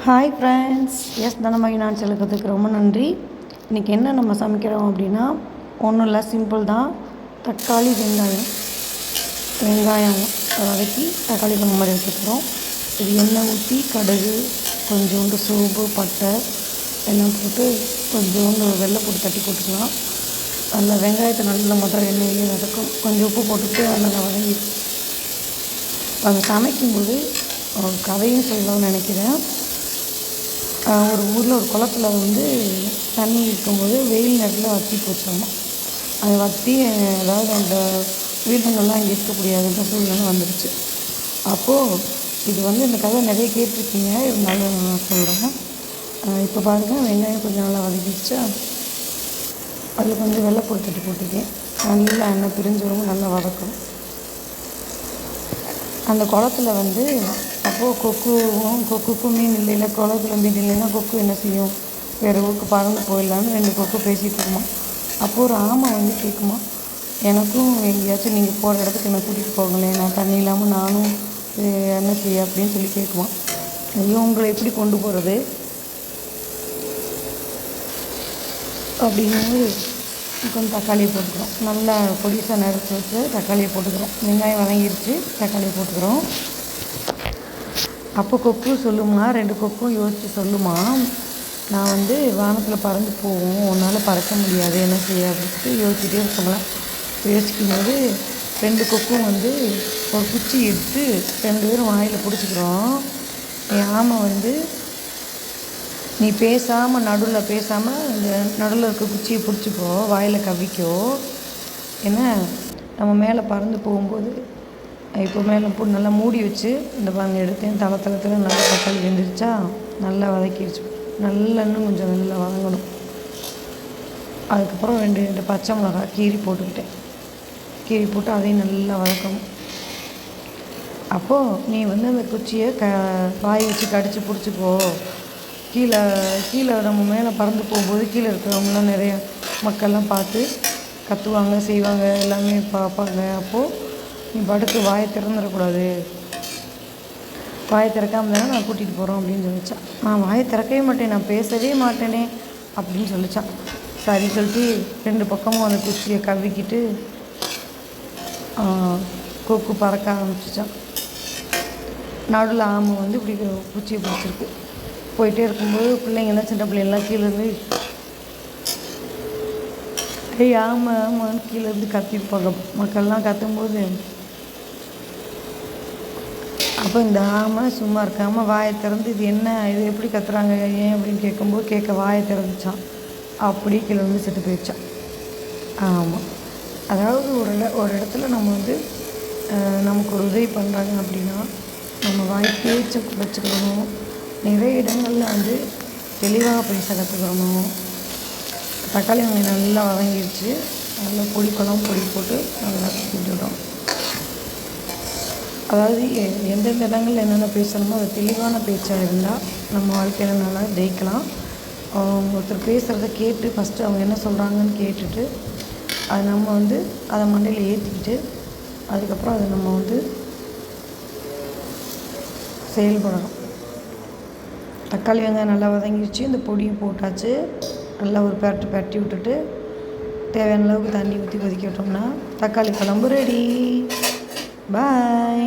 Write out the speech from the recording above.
Hi friends, தனமகி நான் செலுக்கிறதுக்கு ரொம்ப நன்றி. இன்றைக்கி என்ன நம்ம சமைக்கிறோம் அப்படின்னா, ஒன்றும் இல்லை, சிம்பிள் தான். தக்காளி வெங்காயம் வதக்கி தக்காளி குழம்பு மாதிரி வச்சுக்கிறோம். இது எண்ணெய் ஊற்றி கடுகு, கொஞ்சோண்டு சோம்பு, பட்டை எல்லாம் போட்டு கொஞ்சோண்டு வெள்ளை போட்டு தட்டி போட்டுக்கலாம். நல்லா வெங்காயத்தை நல்லா முதல்ல எண்ணெயிலே வதக்கும். கொஞ்சம் உப்பு போட்டுட்டு நல்லா வதங்கி அதை சமைக்கும்போது கதையும் சொல்லலாம்னு நினைக்கிறேன். ஒரு ஊரில் ஒரு குளத்துல தண்ணி இருக்கும்போது வெயில் நேரத்தில் வற்றி போச்சாமா. அதை வற்றி அதாவது அந்த உயிரினங்கள்லாம் இங்கே இருக்க முடியாதுன்ற சூழ்நிலை வந்துடுச்சு. அப்போது இது இந்த கதை நிறைய கேட்டிருக்கீங்க, இருந்தாலும் நான் சொல்கிறேன். இப்போ பாருங்கள், வெங்காயம் கொஞ்சம் நல்லா வதக்கிடுச்சா, அதில் கொஞ்சம் வெள்ளைப்பூடு தட்டி போட்டிருக்கேன். நல்லா எண்ணெய் பிரிஞ்சு வரும், நல்லா வதக்கும். அந்த குளத்துல அப்போது கொக்குக்கும் மீன் இல்லைல்ல, குளத்துல மீன் இல்லைன்னா கொக்கு என்ன செய்யும், வேறு ஊருக்கு பறந்து போயிடலான்னு 2 கொக்கு பேசிகிட்டு இருக்குமா. அப்போது ஒரு ஆமை கேட்குமா, எனக்கும் எங்கேயாச்சும் நீங்கள் போகிற இடத்துக்கு என்னை கூட்டிகிட்டு போங்களேன், நான் தண்ணி இல்லாமல் நானும் என்ன செய்ய அப்படின்னு சொல்லி கேட்குமா. ஐயோ, உங்களை எப்படி கொண்டு போகிறது அப்படிங்கும்போது கொஞ்சம் தக்காளியை போட்டுக்கிறோம். நல்லா பொடிசாக நறுக்கி வச்சு தக்காளியை போட்டுக்கிறோம். வெங்காயம் வதங்கிடுச்சு, தக்காளியை போட்டுக்கிறோம். அப்போ கொக்கு சொல்லுமா, 2 கொக்கும் யோசித்து சொல்லுமா, நான் வானத்தில் பறந்து போவோம், உன்னால் பறக்க முடியாது, என்ன செய்ய அப்படின்ட்டு யோசிச்சுட்டே இருக்கலாம். யோசிக்கும்போது 2 கொக்கும் ஒரு குச்சி எடுத்து 2 பேரும் வாயில் பிடிச்சிக்கிறோம். என் ஆமை நீ பேசாமல் இந்த நடுவில் இருக்க குச்சியை பிடிச்சிக்கோ, வாயில் கவ்விக்கோ, ஏன்னா நம்ம மேலே பறந்து போகும்போது இப்போ மேலே போட்டு நல்லா மூடி வச்சு இந்த பாருங்க எடுத்தேன். தளத்தில் நல்லா தக்காளி வெந்துருச்சா, நல்லா வதக்கிடுச்சு. நல்லா இன்னும் கொஞ்சம் நல்லா வதங்கணும். அதுக்கப்புறம் 2 பச்சை மிளகாய் கீரி போட்டுக்கிட்டேன். கீரி போட்டு அதையும் நல்லா வதக்கணும். அப்போது நீ அந்த குச்சியை வாய் வச்சு கடிச்சு பிடிச்சிக்கோ, கீழே நம்ம மேலே பறந்து போகும்போது கீழே இருக்கிறவங்களாம் நிறைய மக்கள்லாம் பார்த்து கத்துவாங்க, செய்வாங்க, எல்லாமே பார்ப்பாங்க. அப்போது நீ படுத்து வாயை திறந்துடக்கூடாது, வாயை திறக்காமல் தானே நான் கூட்டிகிட்டு போகிறோம் அப்படின்னு சொல்லிச்சான். நான் வாயை திறக்கவே மாட்டேன், நான் பேசவே மாட்டேனே அப்படின்னு சொல்லிச்சான். சரி சொல்லிட்டு 2 பக்கமும் அந்த குச்சியை கவ்விக்கிட்டு கொக்கு பறக்க ஆரம்பிச்சிச்சான். நடுவில் ஆமை இப்படி குச்சியை பிடிச்சிருக்கு. போயிட்டே இருக்கும்போது பிள்ளைங்கள்லாம், சின்ன பிள்ளைங்கள்லாம் கீழேருந்து ஆமான்னு கீழேருந்து கத்திருப்பாங்க. மக்கள்லாம் கத்தும்போது அப்போ இந்த ஆமை சும்மா இருக்காமல் வாயை திறந்து, இது என்ன, இது எப்படி கத்துறாங்க, ஏன் அப்படின்னு கேட்க வாயை திறந்துச்சான். அப்படியே கீழே செத்து போயிடுச்சான். ஆமாம், அதாவது ஒரு இடத்துல நம்ம நமக்கு ஒரு உதவி பண்ணுறாங்க அப்படின்னா நம்ம வாய் பேச்சை வச்சுக்கணும். நிறைய இடங்களில் தெளிவாக பேச கற்றுக்கணும். தக்காளி வெங்காயம் நல்லா வதங்கிடுச்சு. நல்லா பொடி போட்டு நல்லா செஞ்சுவிட்டோம். அதாவது எந்தெந்த இடங்களில் என்னென்ன பேசணுமோ அது தெளிவான பேச்சாக இருந்தால் நம்ம வாழ்க்கையில் நல்லா ஜெயிக்கலாம். ஒருத்தர் பேசுகிறத கேட்டு ஃபஸ்ட்டு அவங்க என்ன சொல்கிறாங்கன்னு கேட்டுட்டு அதை நம்ம அதை மண்டையில் ஏற்றிக்கிட்டு அதுக்கப்புறம் அதை நம்ம செயல்படணும். தக்காளி வெங்காயம் நல்லா வதங்கிடுச்சு. இந்த பொடியும் போட்டாச்சு. நல்லா ஒரு பரட்டி விட்டுட்டு தேவையான அளவுக்கு தண்ணி ஊற்றி கொதிக்க விட்டோம்னா தக்காளி குழம்பு ரெடி. பாய்.